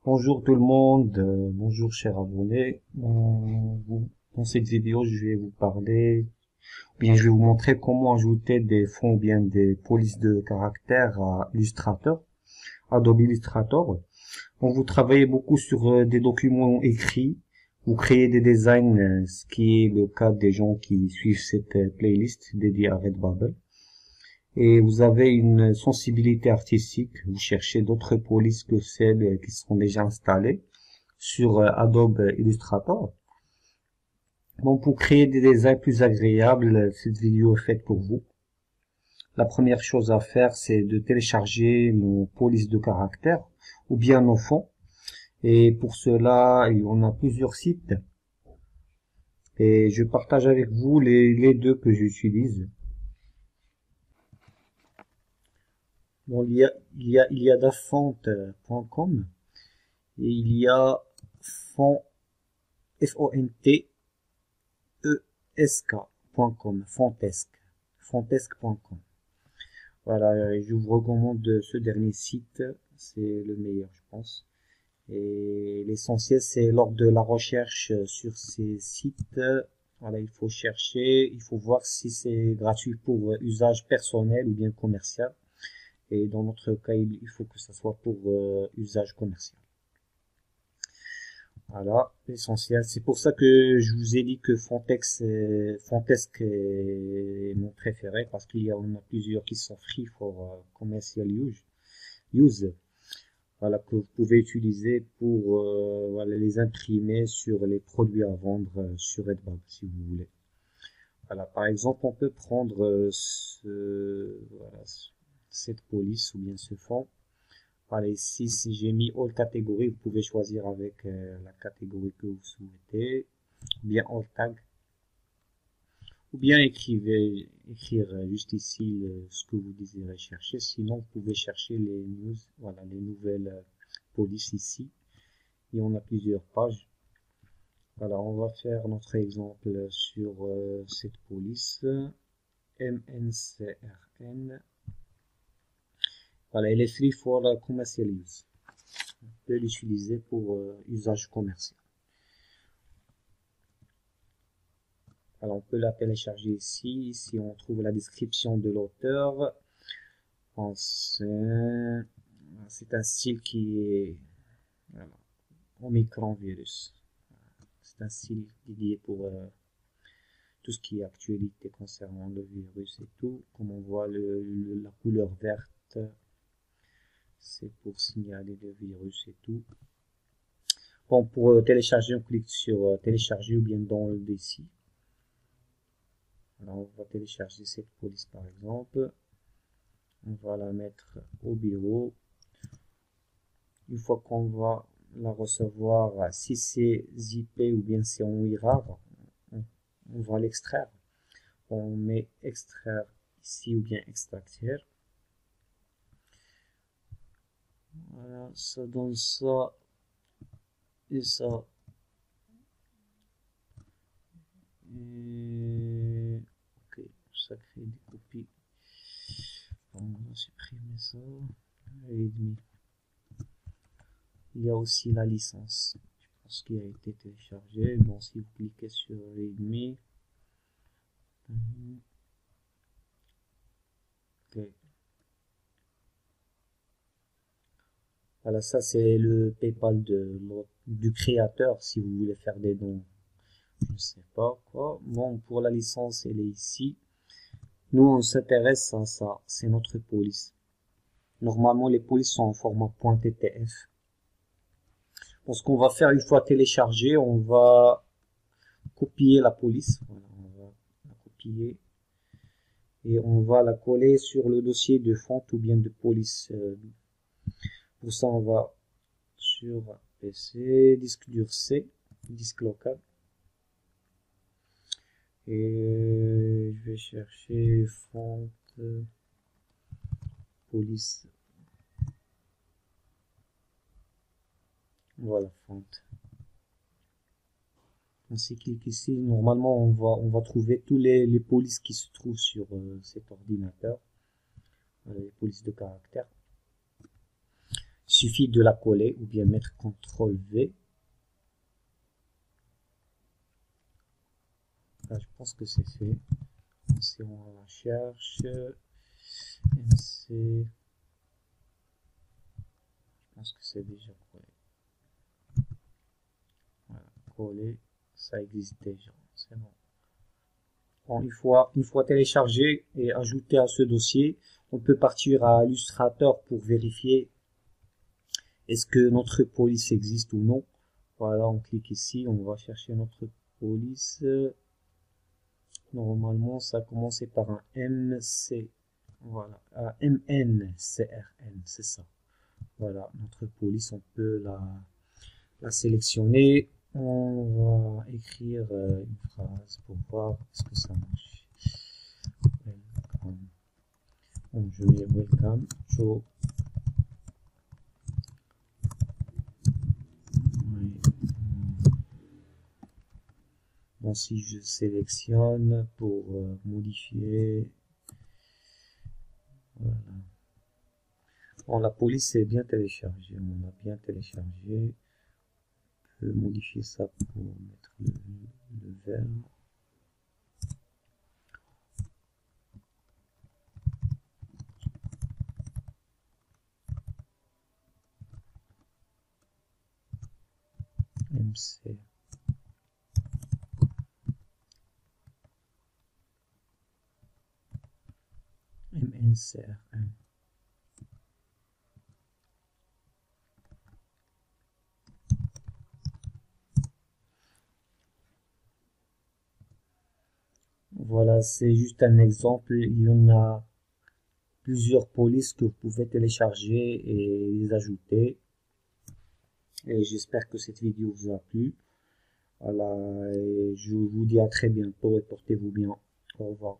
Bonjour tout le monde, bonjour chers abonnés. Dans cette vidéo, je vais vous parler, je vais vous montrer comment ajouter des fonds ou bien des polices de caractère à Illustrator, Adobe Illustrator. Vous travaillez beaucoup sur des documents écrits, vous créez des designs, ce qui est le cas des gens qui suivent cette playlist dédiée à Redbubble. Et vous avez une sensibilité artistique, vous cherchez d'autres polices que celles qui sont déjà installées sur Adobe Illustrator. Pour créer des designs plus agréables, cette vidéo est faite pour vous. La première chose à faire, c'est de télécharger nos polices de caractère ou bien nos fonds. Et pour cela, on a plusieurs sites. Et je partage avec vous les deux que j'utilise. Il y a dafont.com et il y a font, F-O-N-T-E-S-K.com, fontesque.com. Voilà, je vous recommande ce dernier site, c'est le meilleur, je pense. Et l'essentiel, c'est lors de la recherche sur ces sites, voilà, il faut chercher, il faut voir si c'est gratuit pour usage personnel ou bien commercial. Et dans notre cas, il faut que ça soit pour usage commercial. Voilà, l'essentiel. C'est pour ça que je vous ai dit que Fontesque est mon préféré parce on a plusieurs qui sont free for commercial use. Voilà, que vous pouvez utiliser pour voilà, les imprimer sur les produits à vendre sur Redbubble si vous voulez. Voilà, par exemple, on peut prendre voilà, cette police ou bien ce fond. Voilà, ici, si j'ai mis All catégorie, vous pouvez choisir avec la catégorie que vous souhaitez, ou bien All tag, ou bien écrire juste ici ce que vous désirez chercher. Sinon, vous pouvez chercher les news, voilà, les nouvelles polices ici. Et on a plusieurs pages. Voilà, on va faire notre exemple sur cette police MNCRN. Voilà, elle est free for commercial use. On peut l'utiliser pour usage commercial. Alors, on peut la télécharger ici. Ici, on trouve la description de l'auteur. C'est un style qui est voilà, Omicron virus. C'est un style dédié pour tout ce qui est actualité concernant le virus et tout. Comme on voit la couleur verte, c'est pour signaler le virus et tout. Bon, pour télécharger, on clique sur télécharger ou bien download ici. Alors, on va télécharger cette police par exemple. On va la mettre au bureau. Une fois qu'on va la recevoir, si c'est zippé ou bien c'est en WIRAR, on va l'extraire. On met extraire ici ou bien extracteur. Voilà, ça donne ça et ça. Et... ok, ça crée des copies. On va supprimer ça. Readme. Il y a aussi la licence. Je pense qu'il a été téléchargé. Bon, si vous cliquez sur Readme. Ok. Voilà, ça c'est le PayPal du créateur si vous voulez faire des dons. Je ne sais pas quoi. Bon, pour la licence, elle est ici. Nous, on s'intéresse à ça. C'est notre police. Normalement, les polices sont en format .ttf. Donc, ce qu'on va faire une fois téléchargé, on va copier la police. Voilà, on va la copier et on va la coller sur le dossier de fonte ou bien de police. Pour ça, on va sur PC, disque dur C, disque local. Et je vais chercher fonte police. Voilà, fonte. On clique ici. Normalement, on va trouver tous les polices qui se trouvent sur cet ordinateur. Les polices de caractère. Il suffit de la coller ou bien mettre CTRL V. Là, je pense que c'est fait. Si on la cherche, MC, je pense que c'est déjà collé. Voilà, collé, ça existe déjà, c'est bon. Bon, une fois téléchargé et ajouté à ce dossier, on peut partir à Illustrator pour vérifier est-ce que notre police existe ou non. Voilà, on clique ici, on va chercher notre police. Normalement, ça a commencé par un MC. Voilà, MNCRN, c'est ça. Voilà, notre police, on peut la sélectionner. On va écrire une phrase pour voir est-ce que ça marche. Welcome. Bon, je mets welcome. Bon, si je sélectionne pour modifier, voilà. Bon, la police est bien téléchargée. On a bien téléchargé. On peut modifier ça pour mettre le vert. MC. MNCRN. Voilà, c'est juste un exemple. Il y en a plusieurs polices que vous pouvez télécharger et les ajouter. Et j'espère que cette vidéo vous a plu. Voilà, et je vous dis à très bientôt et portez-vous bien. Au revoir.